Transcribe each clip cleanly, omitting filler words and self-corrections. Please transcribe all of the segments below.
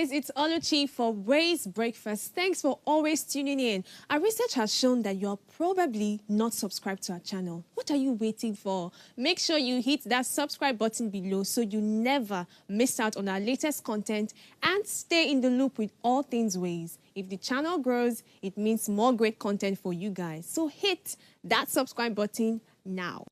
guys, it's Oluchi for Ray's Breakfast. Thanks for always tuning in. Our research has shown that you're probably not subscribed to our channel. What are you waiting for? Make sure you hit that subscribe button below so you never miss out on our latest content and stay in the loop with all things Ways. If the channel grows, it means more great content for you guys. So hit that subscribe button now.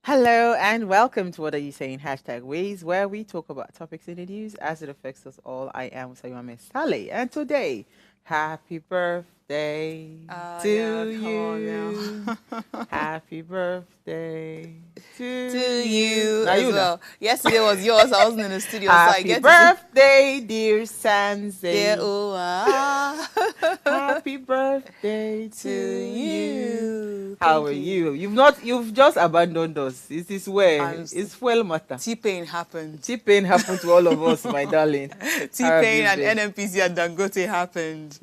Hello and welcome to What Are You Saying? #Ways, where we talk about topics in the news as it affects us all. I am Sayome Sally, and today, happy birthday to you. Happy birthday to you as well. Yesterday was yours. I wasn't in the studio. Happy birthday, dear Sanse. Dear Happy birthday to you. How are you? You've just abandoned us. It is where it's fuel matter. T-Pain happened. T-Pain happened to all of us, my darling. T-Pain and NNPC and Dangote happened.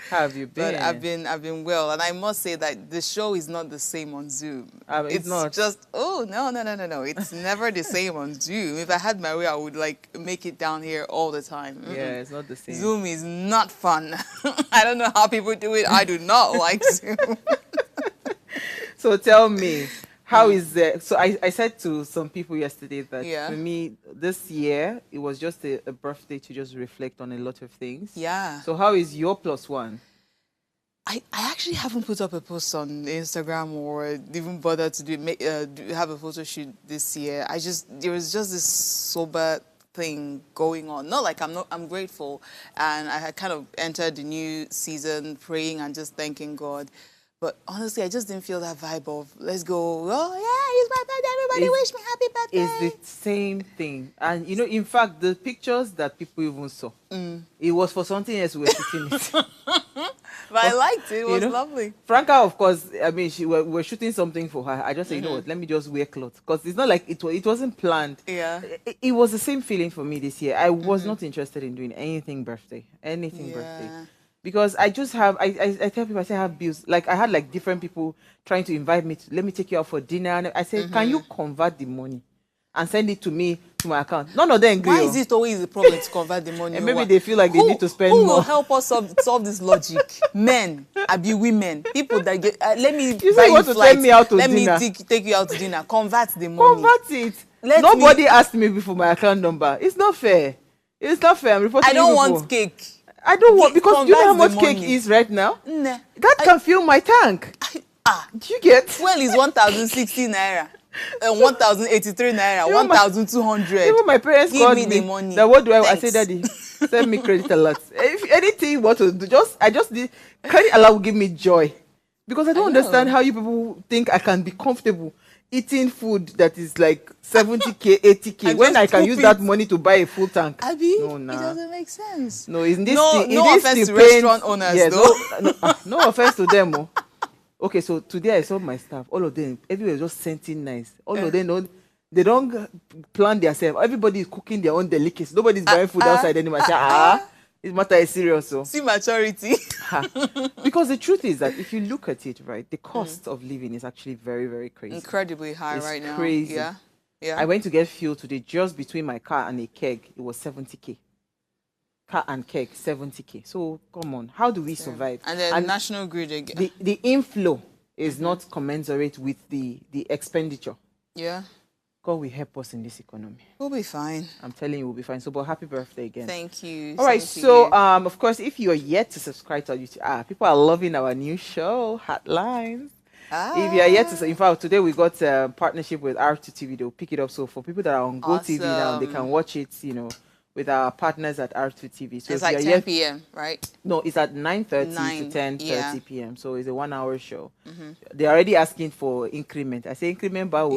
How have you been? But I've been well, and I must say that the show is not the same on Zoom. It's not just no. It's never the same on Zoom. If I had my way, I would like make it down here all the time. Yeah, it's not the same. Zoom is not fun. I don't know how people do it. I do not like Zoom. So tell me, how is it? So I said to some people yesterday that for me, this year, it was just a birthday to just reflect on a lot of things. Yeah. So how is your +1? I actually haven't put up a post on Instagram or even bothered to have a photo shoot this year. There was just this sober thing going on. Not like I'm grateful, and I had kind of entered the new season praying and just thanking God. But honestly, I just didn't feel that vibe of, let's go, oh yeah, it's my birthday, everybody wish me happy birthday. It's the same thing. And, in fact, the pictures that people even saw, it was for something else we were shooting it. But I liked it. It was lovely. Franca, of course, I mean, we were shooting something for her. I just said, you know what, let me just wear clothes. Because it's not like it wasn't planned. Yeah. It was the same feeling for me this year. I was not interested in doing anything birthday. Because I just have, I tell people, I say I have bills. Like I had like different people trying to invite me to, let me take you out for dinner. And I said, can you convert the money and send it to me, to my account? None of them agree. Why is it always a problem to convert the money? And maybe they feel like they need to spend more. Who will help us solve this logic? Men, women, people that get, let me you buy want you to take me out to let dinner. me take you out to dinner. Convert the money. Convert it. Nobody asked me before my account number. It's not fair. It's not fair. I'm reporting. I don't want cake. I don't want, because do you know how much cake is right now? Nah. That can fill my tank. Do you get? Well, it's 1,060 naira. 1,083 naira. 1,200. Even my parents give called me the money. That what do I say, Daddy? Send me credit alert. If anything you want to do, I just need credit alert will give me joy. Because I don't understand how you people think I can be comfortable eating food that is like 70k, 80k when I can use that money to buy a full tank. Abi, it doesn't make sense. No, in this no offense to restaurant owners, though. No offense to them. Oh. Okay, so today I saw my staff. All of them, everybody was just scenting nice. All of them they don't plan themselves. Everybody is cooking their own delicacies. Nobody's buying food outside anymore. This matter is serious. So. See maturity. Because the truth is that if you look at it, right, the cost of living is actually very, very crazy. Incredibly high right now. Crazy. Yeah. I went to get fuel today just between my car and a keg. It was 70k. Car and keg, 70k. So come on, how do we survive? And then national grid again. The inflow is not commensurate with the expenditure. Yeah. God will help us in this economy. We'll be fine. I'm telling you, we'll be fine. So, but happy birthday again. Thank you. All right. So, of course, if you're yet to subscribe to our YouTube, people are loving our new show, Hotlines. If you are yet to, in fact, today we got a partnership with R2TV. They'll pick it up. So for people that are on GoTV now, they can watch it, with our partners at R2 TV. So it's if like you're 10 p.m., right? No, it's at 9:30 to 10:30 yeah. p.m. So it's a 1-hour show. They're already asking for increment. I say increment, bao.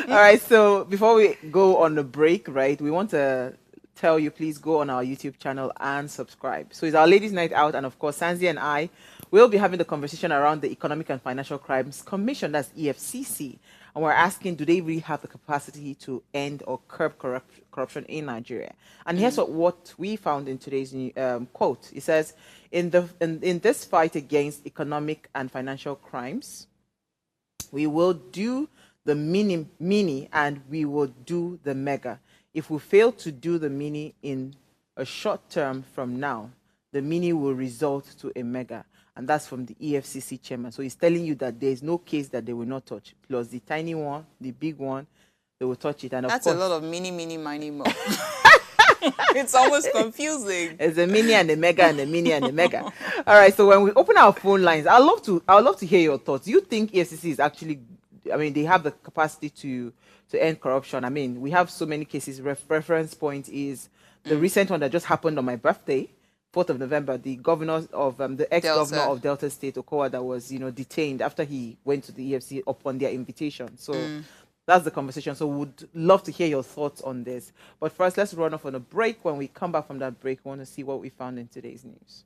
All right. So before we go on the break, right, we want to tell you, please go on our YouTube channel and subscribe. So it's our Ladies' Night Out, and of course, Sanzi and I will be having the conversation around the Economic and Financial Crimes Commission, that's EFCC. And we're asking, do they really have the capacity to end or curb corruption in Nigeria? And here's what we found in today's quote. It says, in this fight against economic and financial crimes, we will do the mini and we will do the mega. If we fail to do the mini in a short term from now, the mini will result to a mega. And that's from the EFCC chairman. So he's telling you that there is no case that they will not touch. Plus the tiny one, the big one, they will touch it. And of that's course, a lot of mini, mo. It's almost confusing. It's a mini and a mega and a mini and a mega. All right. So when we open our phone lines, I'd love to hear your thoughts. Do you think EFCC is actually, I mean, they have the capacity to end corruption? I mean, we have so many cases. Reference point is the recent one that just happened on my birthday. 4th of November, the governor of the ex-governor of Delta State, Okowa, that was detained after he went to the EFCC upon their invitation. So that's the conversation. So would love to hear your thoughts on this. But first, let's run off on a break. When we come back from that break, we want to see what we found in today's news.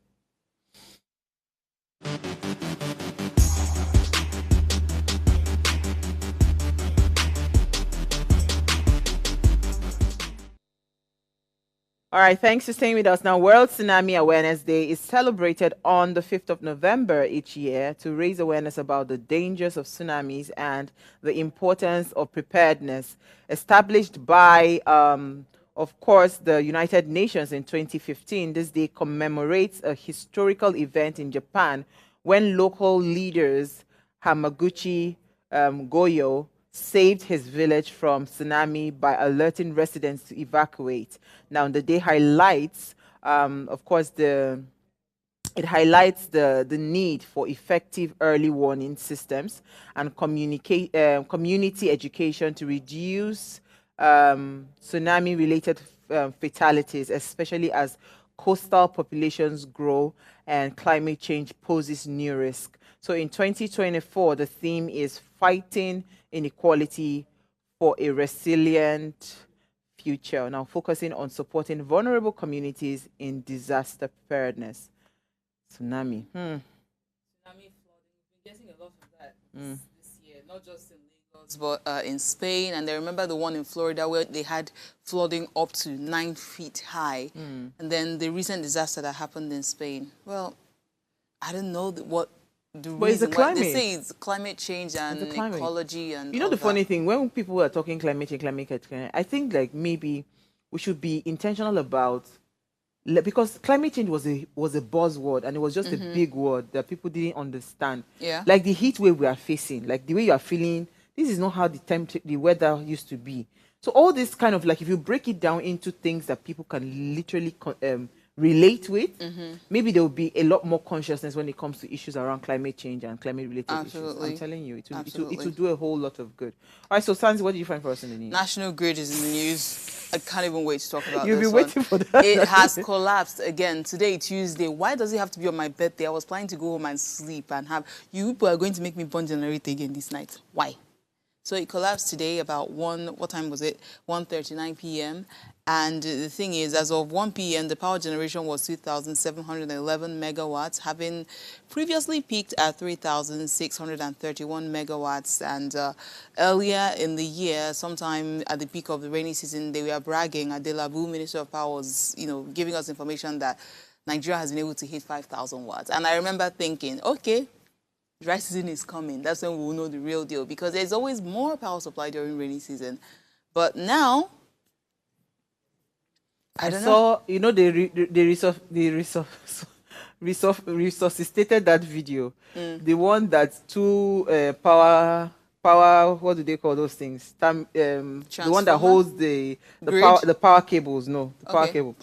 All right, thanks for staying with us. Now, World Tsunami Awareness Day is celebrated on the 5th of November each year to raise awareness about the dangers of tsunamis and the importance of preparedness. Established by, of course, the United Nations in 2015, this day commemorates a historical event in Japan when local leaders, Hamaguchi Goyo, saved his village from tsunami by alerting residents to evacuate. Now, the day highlights, of course, it highlights the need for effective early warning systems and community education to reduce tsunami-related fatalities, especially as coastal populations grow and climate change poses new risk. So in 2024, the theme is fighting inequality for a resilient future. Now focusing on supporting vulnerable communities in disaster preparedness. Tsunami. Tsunami flooding. We've been getting a lot of that this year, not just in Lagos, but in Spain. And I remember the one in Florida where they had flooding up to 9 feet high. And then the recent disaster that happened in Spain. Well, I don't know what the reason why they say it's climate change and ecology and the funny thing, when people are talking climate change, I think like maybe we should be intentional about, because climate change was a buzzword and it was just a big word that people didn't understand. Yeah. Like the heat wave we are facing, like the way you are feeling, this is not how the weather used to be. So all this kind of like, if you break it down into things that people can literally relate with, maybe there will be a lot more consciousness when it comes to issues around climate change and climate-related issues. I'm telling you, it will do a whole lot of good. All right, so Sanzi, what did you find for us in the news? National Grid is in the news. I can't even wait to talk about You'll this be waiting for that. It has collapsed again today, Tuesday. Why does it have to be on my birthday? I was planning to go home and sleep and have... You people are going to make me burn generator again this night. Why? So it collapsed today about what time was it? 1:39 p.m. And the thing is, as of 1 p.m., the power generation was 2,711 megawatts, having previously peaked at 3,631 megawatts. And earlier in the year, sometime at the peak of the rainy season, they were bragging. Adelabu, Minister of Power, was, giving us information that Nigeria has been able to hit 5,000 watts. And I remember thinking, okay, dry season is coming. That's when we will know the real deal, because there's always more power supply during rainy season. But now, I saw, they resuscitated that video. The one that two power, what do they call those things? The one that holds the power cables. No, the power cable.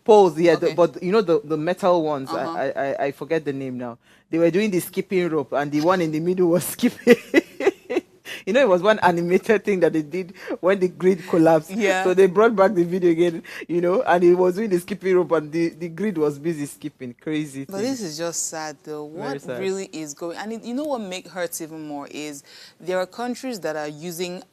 Poles, yeah. Okay. But the metal ones. I forget the name now. They were doing the skipping rope, and the one in the middle was skipping. You know, it was one animated thing that they did when the grid collapsed. Yeah. So they brought back the video again, you know, and it was doing the skipping rope and the grid was busy skipping. Crazy But thing. this is just sad, though. What sad. really is going... And you know what hurts even more is there are countries that are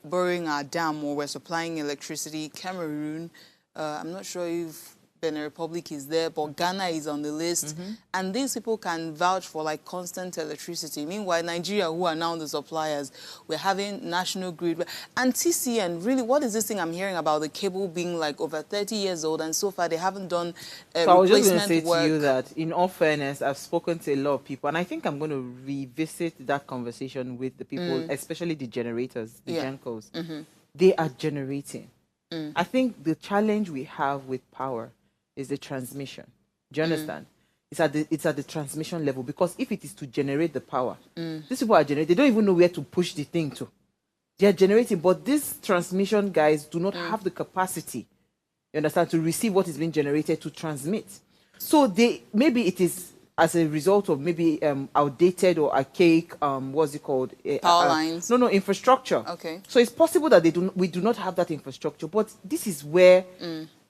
borrowing our dam, or we're supplying electricity. Cameroon, I'm not sure if Benin Republic is there, but Ghana is on the list. And these people can vouch for like constant electricity. Meanwhile, Nigeria, who are now the suppliers, we're having national grid. And TCN, really, what is this thing I'm hearing about the cable being like over 30 years old, and so far they haven't done So I was just going to say work. to you that, in all fairness, I've spoken to a lot of people, and I think I'm going to revisit that conversation with the people, especially the generators, the Gencos. They are generating. I think the challenge we have with power is the transmission. Do you understand? It's at the transmission level, because if it is to generate the power, these people are generating. They don't even know where to push the thing to. They are generating, but these transmission guys do not have the capacity, you understand, to receive what is being generated to transmit. So maybe it is as a result of maybe outdated or archaic what's it called, power lines. No, infrastructure. Okay. So it's possible that we do not have that infrastructure, but this is where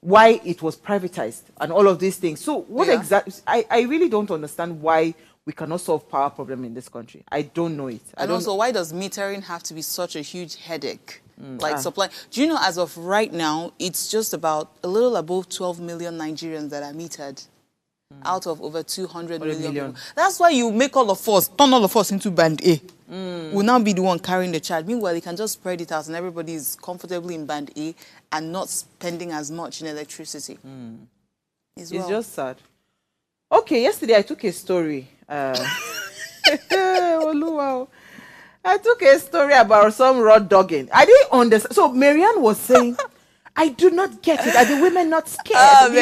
why it was privatized and all of these things. So what exactly? I really don't understand why we cannot solve power problem in this country. I don't know it. And also, why does metering have to be such a huge headache? Like supply. Do you know, as of right now, it's just about a little above 12 million Nigerians that are metered out of over 200 million people. That's why you make all of us, turn all of us into band A. We'll now be the one carrying the charge. Meanwhile, you can just spread it out and everybody is comfortably in band A and not spending as much in electricity. It's just sad. Okay, yesterday I took a story. Oluwa. I took a story about some road dogging. I didn't understand. So Marianne was saying, I do not get it. Are the women not scared?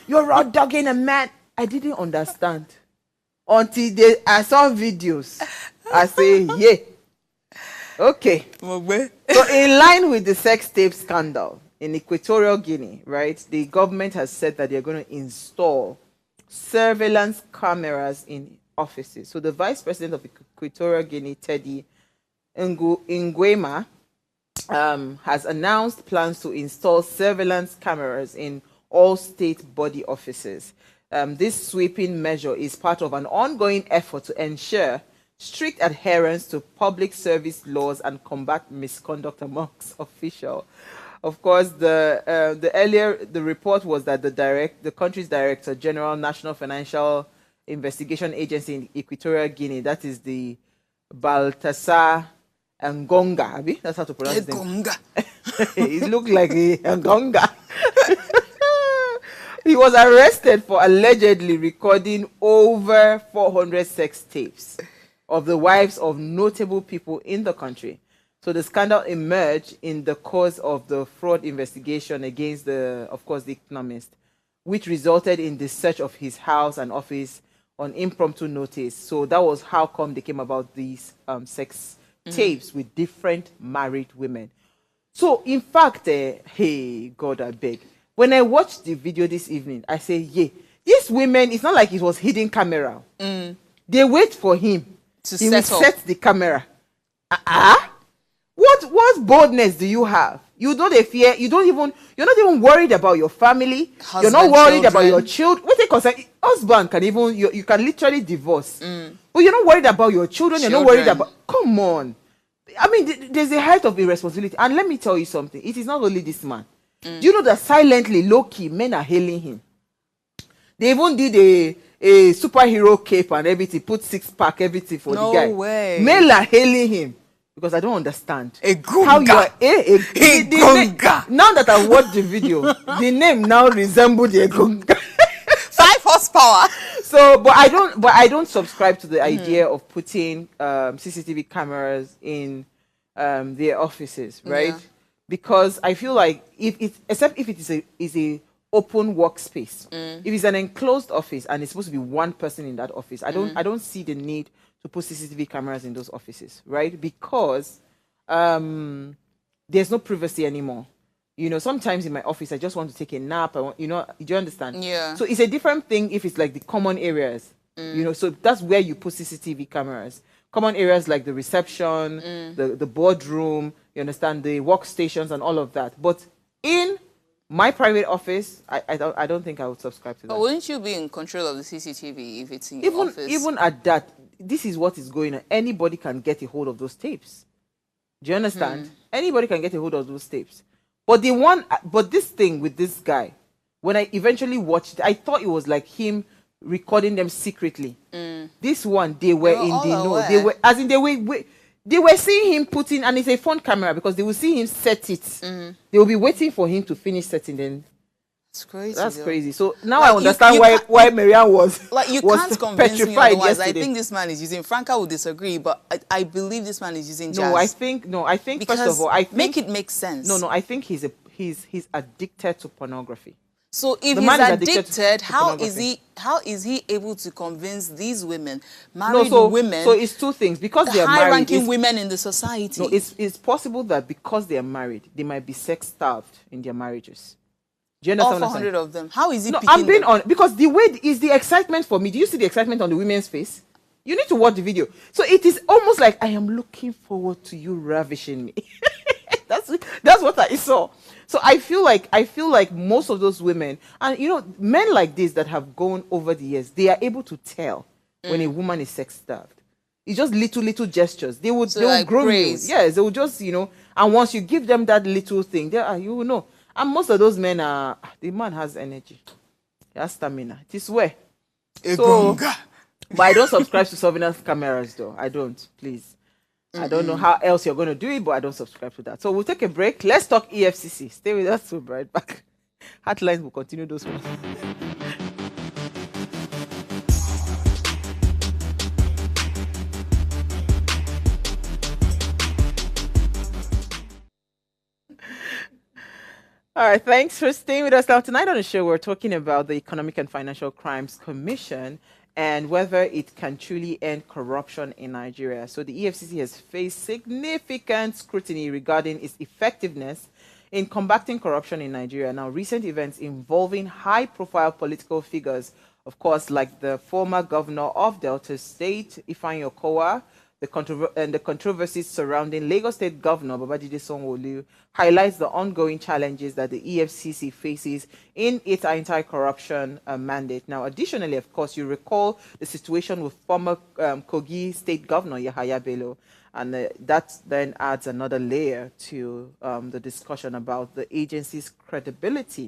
You're road dogging a man. I didn't understand. Until I saw videos. I say, yeah. Okay. So in line with the sex tape scandal in Equatorial Guinea, right, the government has said that they're going to install surveillance cameras in offices. So the vice president of Equatorial Guinea, Teddy Nguema, has announced plans to install surveillance cameras in all state body offices. This sweeping measure is part of an ongoing effort to ensure strict adherence to public service laws and combat misconduct amongst officials. Of course, the report was that the country's Director General National Financial Investigation Agency in Equatorial Guinea, that is the Baltasar Ngonga, Abi? That's how to pronounce it. Ngonga. It looked like a Ngonga. He was arrested for allegedly recording over 400 sex tapes of the wives of notable people in the country. So the scandal emerged in the course of the fraud investigation against the economist, which resulted in the search of his house and office on impromptu notice. So that was how come they came about these sex tapes with different married women. So in fact, hey, God, I beg. When I watched the video this evening, I say, yeah, these women, it's not like it was hidden camera. They wait for him. He will set the camera. What boldness do you have? You don't fear. You're not even worried about your family. You're not worried about your children. What they concern, husband can even, you can literally divorce. But you're not worried about your children. You're not worried about, come on. I mean, there's a height of irresponsibility. And let me tell you something. It is not only this man. Do you know that silently, low-key, men are hailing him? They even did a superhero cape and everything, put six-pack, everything for the guy. No way. Men are hailing him. Because I don't understand how you are now that I watched the video, the name now resembles the Egunga. 5 horsepower. So, but I don't subscribe to the idea of putting CCTV cameras in their offices, right? Yeah. Because I feel like except if it is a open workspace, if it's an enclosed office and it's supposed to be one person in that office, I don't see the need to put CCTV cameras in those offices, right? Because there's no privacy anymore. You know, sometimes in my office, I just want to take a nap. Do you understand? Yeah. So it's a different thing if it's like the common areas. You know, so that's where you put CCTV cameras. Common areas like the reception, the boardroom, you understand, the workstations and all of that. But in my private office, I don't think I would subscribe to that. But wouldn't you be in control of the CCTV if it's in your office? Even at that, this is what is going on. Anybody can get a hold of those tapes. Do you understand? Anybody can get a hold of those tapes. But this thing with this guy, when I eventually watched it, I thought it was like him recording them secretly. This one, they were in the know. They were, as in they were seeing him put in, and it's a front camera because they will see him set it. They will be waiting for him to finish setting. Then it's crazy. That's though. crazy. So now I understand why Marianne was like you was can't convince me petrified otherwise. yesterday. I think this man is using. Franca would disagree, but I believe this man is using jazz. I think because first of all, I think, make it make sense. No, I think he's addicted to pornography. So if he's addicted, how is he able to convince these women, married women? So it's two things, because they are married. High-ranking women in the society. No, it's possible that because they are married, they might be sex starved in their marriages. Do you understand? All 400 of them. How is he? No, picking I'm being them? on, because the way is the excitement for me. Do you see the excitement on the women's face? You need to watch the video. So it is almost like I am looking forward to you ravishing me. That's what I saw. So I feel like most of those women, and you know, men like this that have gone over the years, they are able to tell when a woman is sex starved. It's just little gestures. They will like grow you. praise. Yes, they will just, you know, and once you give them that little thing, you will know. And most of those men are, the man has energy. He has stamina. It is where. So, but I don't subscribe to surveillance cameras though. I don't, please. I don't know how else you're going to do it, but I don't subscribe to that. So we'll take a break. Let's talk EFCC. Stay with us. We'll be right back. Heartlines will continue those ones. All right, thanks for staying with us. Now, tonight on the show, we're talking about the Economic and Financial Crimes Commission and whether it can truly end corruption in Nigeria. So the EFCC has faced significant scrutiny regarding its effectiveness in combating corruption in Nigeria. Now, recent events involving high-profile political figures, of course, like the former governor of Delta State, Ifeanyi Okowa, and the controversies surrounding Lagos State Governor Babajide Sanwo-Olu highlights the ongoing challenges that the EFCC faces in its anti-corruption mandate. Now, additionally, of course, you recall the situation with former Kogi State Governor Yahaya Bello, and that then adds another layer to the discussion about the agency's credibility.